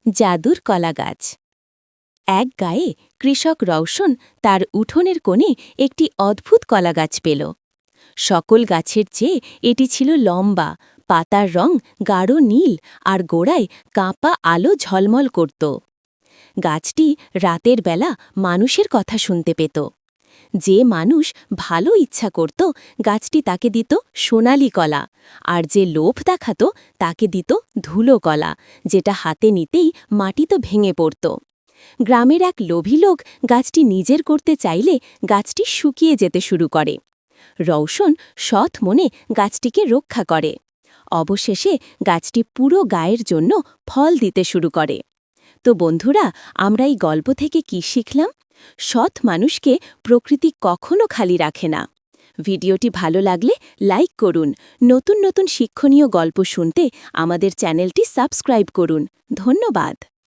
জাদুর কলাগাছ। এক গায়ে কৃষক রওশন তার উঠোনের কোণে একটি অদ্ভুত কলাগাছ পেল। সকল গাছের চেয়ে এটি ছিল লম্বা, পাতার রং গাঢ় নীল আর গোড়ায় কাঁপা আলো ঝলমল করত। গাছটি রাতের বেলা মানুষের কথা শুনতে পেত। যে মানুষ ভালো ইচ্ছা করত গাছটি তাকে দিত সোনালি কলা, আর যে লোভ দেখাত তাকে দিত ধুলো কলা, যেটা হাতে নিতেই মাটি তো ভেঙে পড়ত। গ্রামের এক লোভী লোক গাছটি নিজের করতে চাইলে গাছটি শুকিয়ে যেতে শুরু করে। রওশন সৎ মনে গাছটিকে রক্ষা করে। অবশেষে গাছটি পুরো গায়ের জন্য ফল দিতে শুরু করে। তো বন্ধুরা, আমরা এই গল্প থেকে কি শিখলাম? সৎ মানুষকে প্রকৃতি কখনো খালি রাখে না। ভিডিওটি ভালো লাগলে লাইক করুন। নতুন নতুন শিক্ষণীয় গল্প শুনতে আমাদের চ্যানেলটি সাবস্ক্রাইব করুন। ধন্যবাদ।